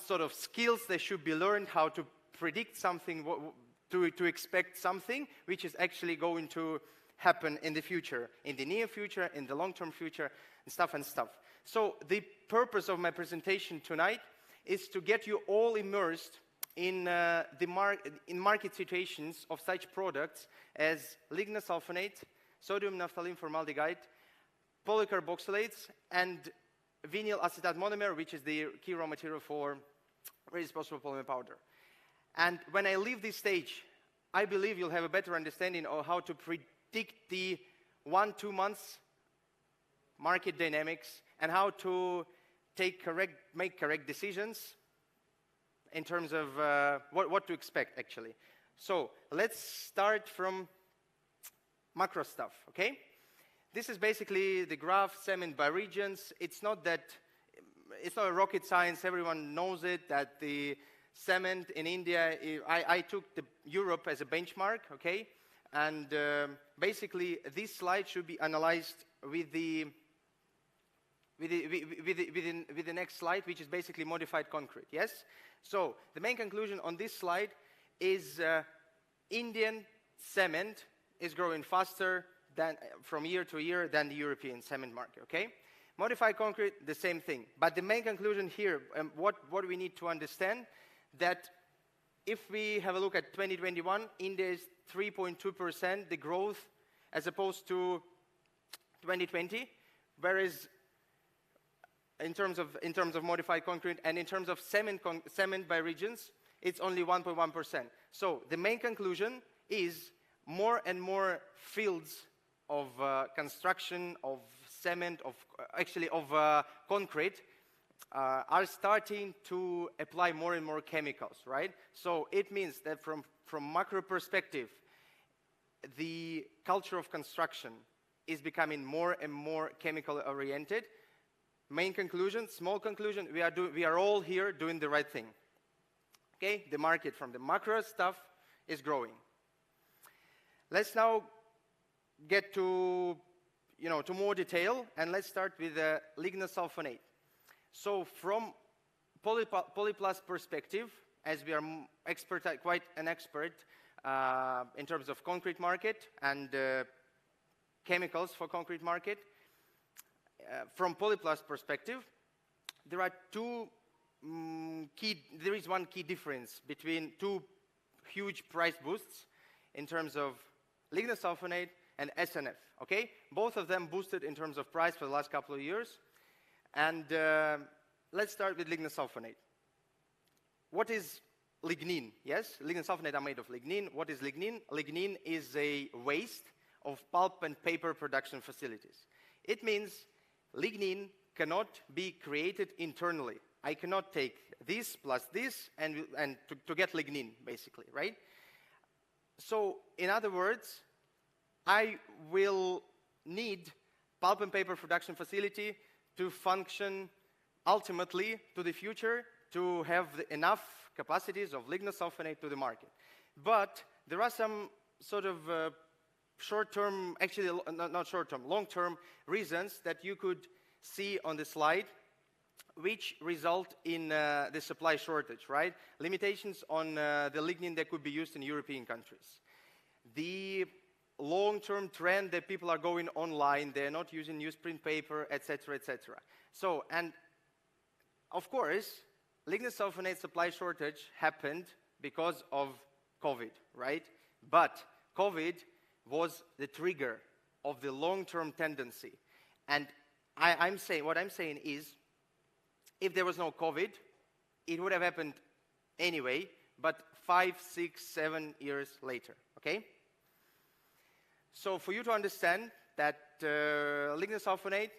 sort of skills that should be learned, how to predict something, to expect something which is actually going to happen in the future, in the near future, in the long-term future, and stuff. So the purpose of my presentation tonight is to get you all immersed in market situations of such products as lignosulfonate, sodium naphthalene formaldehyde, polycarboxylates, and vinyl acetate monomer, which is the key raw material for redisposable polymer powder. And when I leave this stage, I believe you'll have a better understanding of how to predict the 1-2 months market dynamics and how to make correct decisions in terms of what to expect, actually. So let's start from macro stuff, okay? This is basically the graph, cement by regions. It's not a rocket science. Everyone knows it, that the cement in India, I took Europe as a benchmark, okay? And basically, this slide should be analyzed with the next slide, which is basically modified concrete, yes? So the main conclusion on this slide is Indian cement is growing faster from year to year than the European cement market, okay? Modified concrete, the same thing. But the main conclusion here, what we need to understand, that if we have a look at 2021, India is 23.2% the growth as opposed to 2020, whereas in terms of modified concrete and in terms of cement by regions, it's only 1.1%. So the main conclusion is more and more fields of construction, of cement, of concrete are starting to apply more and more chemicals, right? So it means that from macro perspective, the culture of construction is becoming more and more chemical oriented. Main conclusion, small conclusion, we are all here doing the right thing. Okay, the market from the macro stuff is growing. Let's now get to more detail, and let's start with the lignosulfonate. So from Polyplast perspective, as we are quite an expert in terms of concrete market and chemicals for concrete market, from Polyplast perspective, there is one key difference between two huge price boosts in terms of lignosulfonate and SNF, okay? Both of them boosted in terms of price for the last couple of years. And let's start with lignosulfonate. What is lignin? Yes, lignosulfonate are made of lignin. What is lignin? Lignin is a waste of pulp and paper production facilities. It means lignin cannot be created internally. I cannot take this plus this and to get lignin, basically, right? So, in other words, I will need pulp and paper production facility to function ultimately to the future to have enough capacities of lignosulfonate to the market. But there are some sort of short-term, actually not short-term, long-term reasons that you could see on the slide which result in the supply shortage, right? Limitations on the lignin that could be used in European countries. The long-term trend that people are going online, they're not using newsprint paper, etc., etc. So, and of course, lignosulfonate supply shortage happened because of COVID, right? But COVID was the trigger of the long-term tendency. And what I'm saying is, if there was no COVID, it would have happened anyway, but 5, 6, 7 years later, okay? So for you to understand that lignosulfonate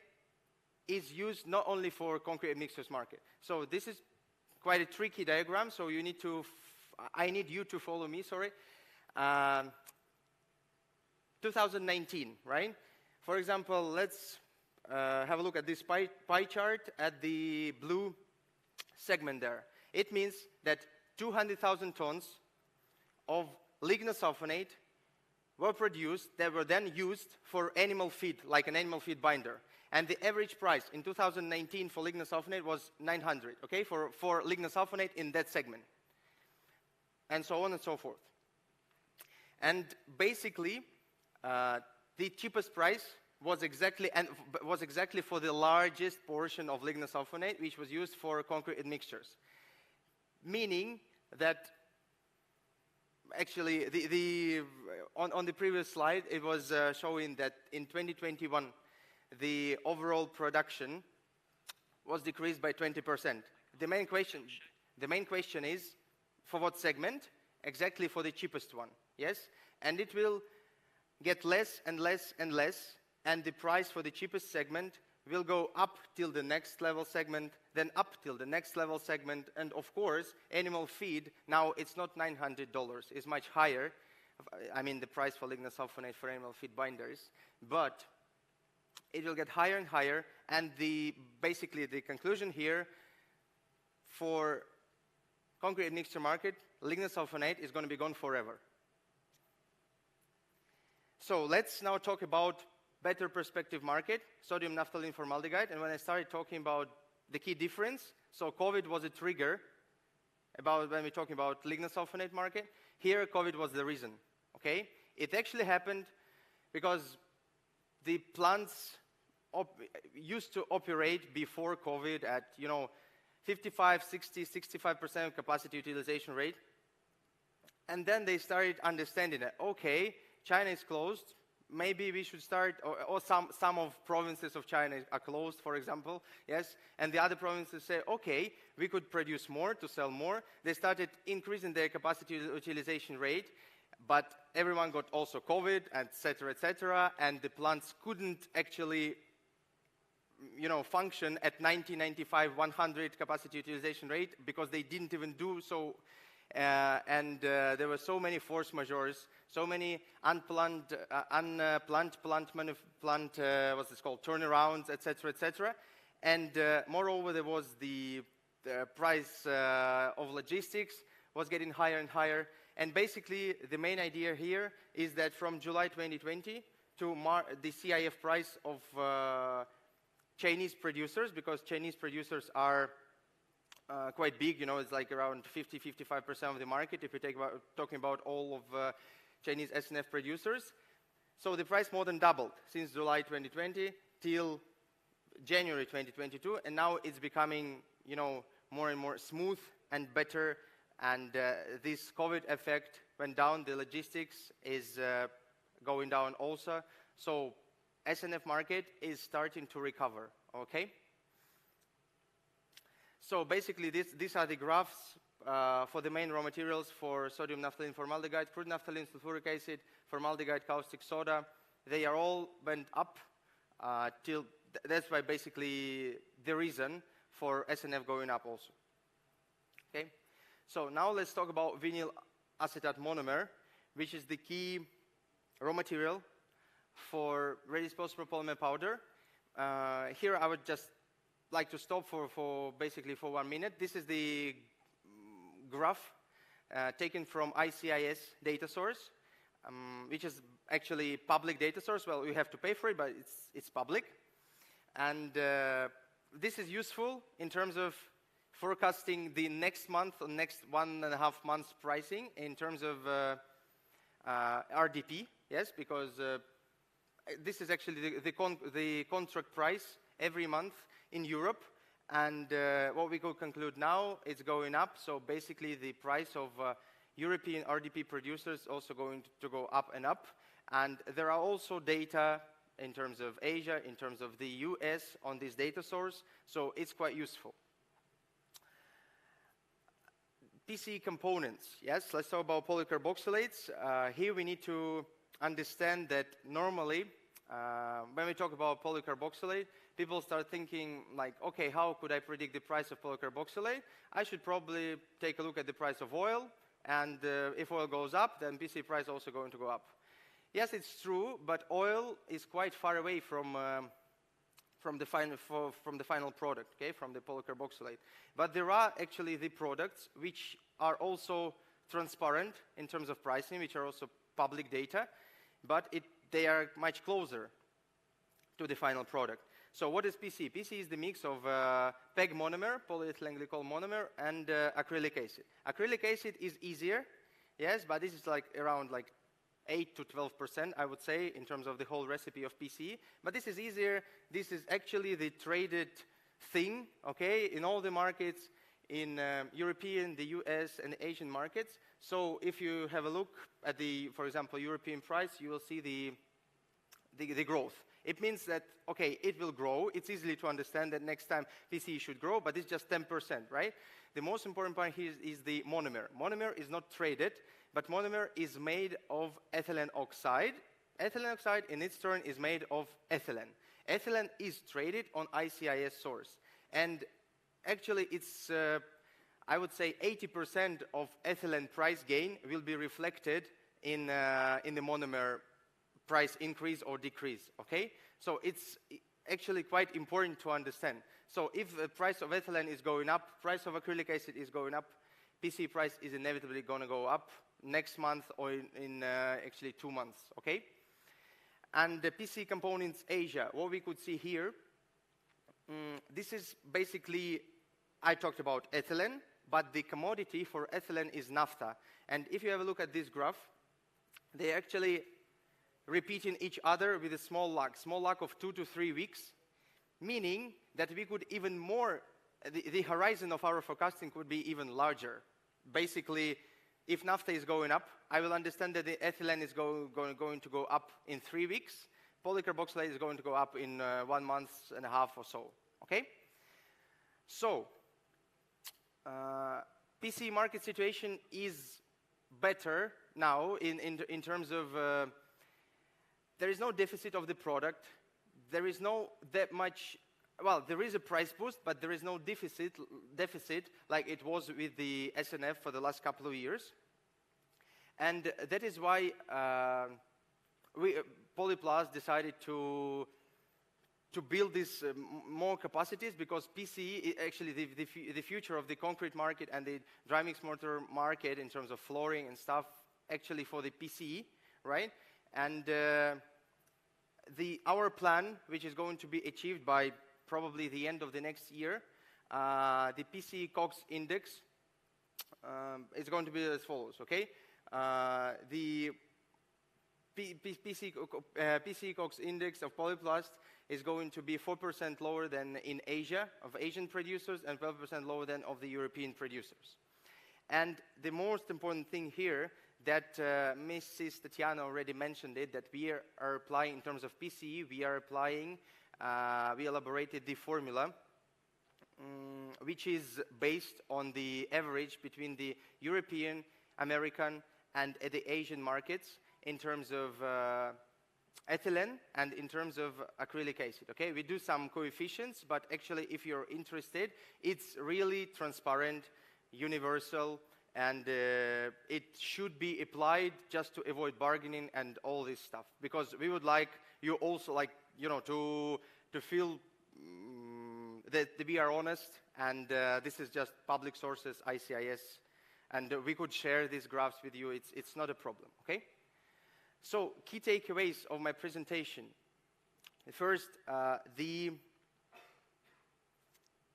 is used not only for concrete mixtures market. So this is quite a tricky diagram, so you need to, I need you to follow me, sorry. 2019, right? For example, let's have a look at this pie chart at the blue segment there. It means that 200,000 tons of lignosulfonate were produced that were then used for animal feed, like an animal feed binder. And the average price in 2019 for lignosulfonate was 900, okay, for lignosulfonate in that segment. And so on and so forth. And basically, the cheapest price was exactly for the largest portion of lignosulfonate, which was used for concrete admixtures. Meaning that actually, on the previous slide, it was showing that in 2021, the overall production was decreased by 20%. The main question is, for what segment? Exactly for the cheapest one, yes? And it will get less and less and less, and the price for the cheapest segment will go up till the next level segment, then up till the next level segment, and of course, animal feed, now it's not $900, it's much higher. I mean, the price for lignosulfonate for animal feed binders, but it will get higher and higher, and basically the conclusion here for concrete mixture market, lignosulfonate is going to be gone forever. So let's now talk about better perspective market, sodium naphthalene formaldehyde. And when I started talking about the key difference, so COVID was a trigger about when we're talking about lignosulfonate market. Here, COVID was the reason, okay? It actually happened because the plants used to operate before COVID at, 55, 60, 65% capacity utilization rate. And then they started understanding that, okay, China is closed, maybe we should start, or some of provinces of China are closed, for example, yes, and the other provinces say, okay, we could produce more to sell more. They started increasing their capacity utilization rate, but everyone got also COVID, et cetera, and the plants couldn't actually, function at 90, 95, 100 capacity utilization rate because they didn't even do so. And there were so many force majeures, so many unplanned what's this called, turnarounds, et cetera. And moreover, there was the price of logistics was getting higher and higher. And basically, the main idea here is that from July 2020 to the CIF price of Chinese producers, because Chinese producers are quite big, it's like around 50-55% of the market if you talking about all of Chinese SNF producers. So the price more than doubled since July 2020 till January 2022, and now it's becoming, more and more smooth and better, and this COVID effect went down, the logistics is going down also, so SNF market is starting to recover, okay? So basically, these are the graphs for the main raw materials for sodium naphthalene formaldehyde, crude naphthalene, sulfuric acid, formaldehyde, caustic soda. They are all went up till, that's why basically the reason for SNF going up also. Okay, so now let's talk about vinyl acetate monomer, which is the key raw material for ready-disposable polymer powder. Here I would just like to stop for basically for 1 minute. This is the graph taken from ICIS data source, which is actually public data source. Well, you have to pay for it, but it's public. And this is useful in terms of forecasting the next month or next 1.5 months pricing in terms of RDP, yes, because this is actually the contract price every month in Europe, and what we could conclude now, it's going up, so basically the price of European RDP producers also going to go up and up, and there are also data in terms of Asia, in terms of the US on this data source, so it's quite useful. PCE components, yes, let's talk about polycarboxylates. Here we need to understand that normally, when we talk about polycarboxylate, people start thinking like, okay, how could I predict the price of polycarboxylate? I should probably take a look at the price of oil, and if oil goes up, then PCE price is also going to go up. Yes, it's true, but oil is quite far away from the final product, okay, from the polycarboxylate. But there are actually the products which are also transparent in terms of pricing, which are also public data, but they are much closer to the final product. So what is PCE? PCE is the mix of PEG monomer, polyethylene glycol monomer, and acrylic acid. Acrylic acid is easier, yes, but this is like around like 8 to 12%, I would say, in terms of the whole recipe of PCE. But this is easier. This is actually the traded thing, okay, in all the markets, in European, the US, and Asian markets. So if you have a look at the, for example, European price, you will see the growth. It means that, okay, it will grow. It's easy to understand that next time PCE should grow, but it's just 10%, right? The most important part here is the monomer. Monomer is not traded, but monomer is made of ethylene oxide. Ethylene oxide, in its turn, is made of ethylene. Ethylene is traded on ICIS source. And actually, it's, I would say, 80% of ethylene price gain will be reflected in the monomer price increase or decrease, okay? So it's actually quite important to understand. So if the price of ethylene is going up, price of acrylic acid is going up, PCE price is inevitably going to go up next month or in actually 2 months, okay? And the PCE components Asia, what we could see here, this is basically, I talked about ethylene, but the commodity for ethylene is naphtha. And if you have a look at this graph, they actually repeating each other with a small lag of 2 to 3 weeks, meaning that we could even more, the horizon of our forecasting could be even larger. Basically, if naphtha is going up, I will understand that the ethylene is going to go up in 3 weeks. Polycarboxylate is going to go up in 1 month and a half or so, okay? So, PC market situation is better now in terms of, there is no deficit of the product. There is no that much, well, there is a price boost, but there is no deficit like it was with the SNF for the last couple of years. And that is why Polyplast decided to build this more capacities, because PCE, actually the future of the concrete market and the dry mix mortar market in terms of flooring and stuff, actually for the PCE, right? And our plan, which is going to be achieved by probably the end of the next year, the PCE COGS index is going to be as follows, okay? The PC COGS index of Polyplast is going to be 4% lower than in Asia, of Asian producers, and 12% lower than of the European producers. And the most important thing here, that Mrs. Tatiana already mentioned it, that we are applying in terms of PCE, we are applying, we elaborated the formula, which is based on the average between the European, American, and the Asian markets in terms of ethylene and in terms of acrylic acid, okay? We do some coefficients, but actually if you're interested, it's really transparent, universal, and it should be applied just to avoid bargaining and all this stuff. Because we would like you also, like, you know, to feel that we are honest, and this is just public sources, ICIS, and we could share these graphs with you. It's not a problem, okay? So, key takeaways of my presentation. First, the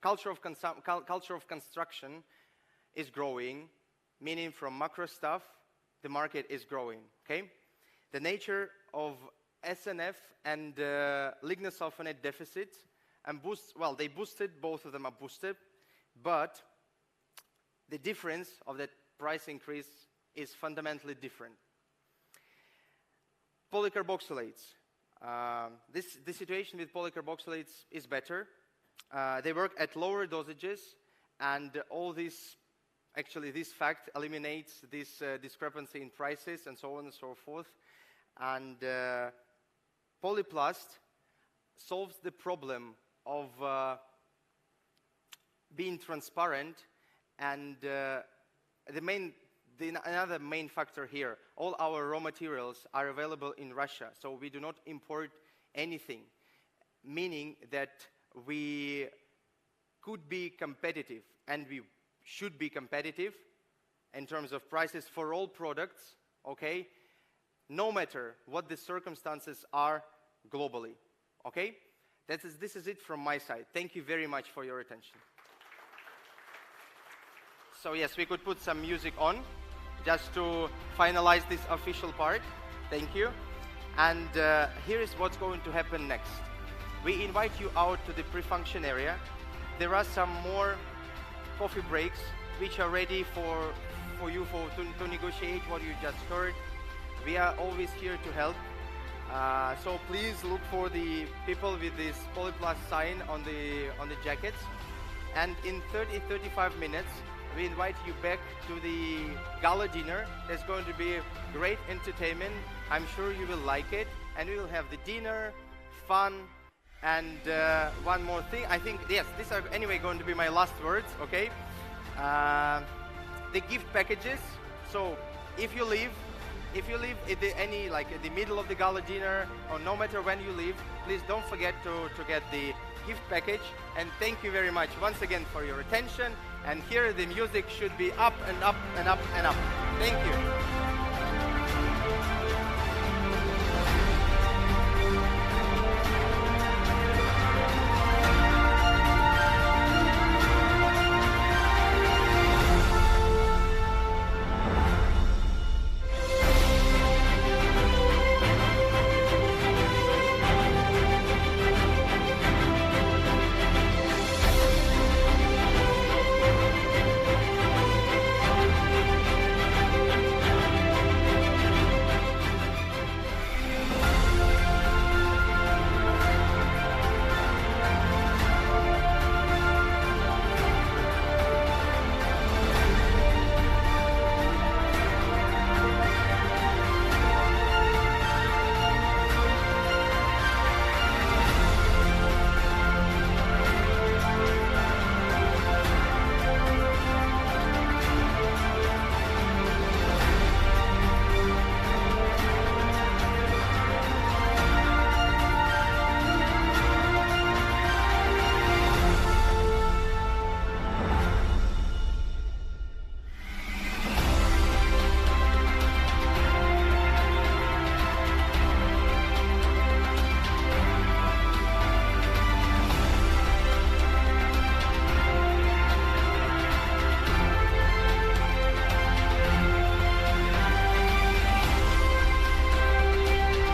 culture of construction is growing, meaning from macro stuff, the market is growing, okay? The nature of SNF and lignosulfonate deficit and well, they boosted, both of them are boosted, but the difference of that price increase is fundamentally different. Polycarboxylates. The situation with polycarboxylates is better. They work at lower dosages, and all this, actually this fact eliminates this discrepancy in prices and so on and so forth. And Polyplast solves the problem of being transparent, and another main factor here, all our raw materials are available in Russia, so we do not import anything, meaning that we could be competitive, and we should be competitive in terms of prices for all products, okay, no matter what the circumstances are globally, okay? This is it from my side. Thank you very much for your attention. So yes, we could put some music on just to finalize this official part. Thank you. And here is what's going to happen next. We invite you out to the pre-function area. There are some more coffee breaks which are ready for you to negotiate what you just heard. We are always here to help. So please look for the people with this Polyplast sign on the jackets. And in 30-35 minutes, we invite you back to the gala dinner. There's going to be great entertainment. I'm sure you will like it. And we will have the dinner, fun, and one more thing. I think, yes, these are anyway going to be my last words, okay? The gift packages. So if you leave at the middle of the gala dinner, or no matter when you leave, please don't forget to get the gift package. And thank you very much once again for your attention. And here the music should be up and up and up and up. Thank you.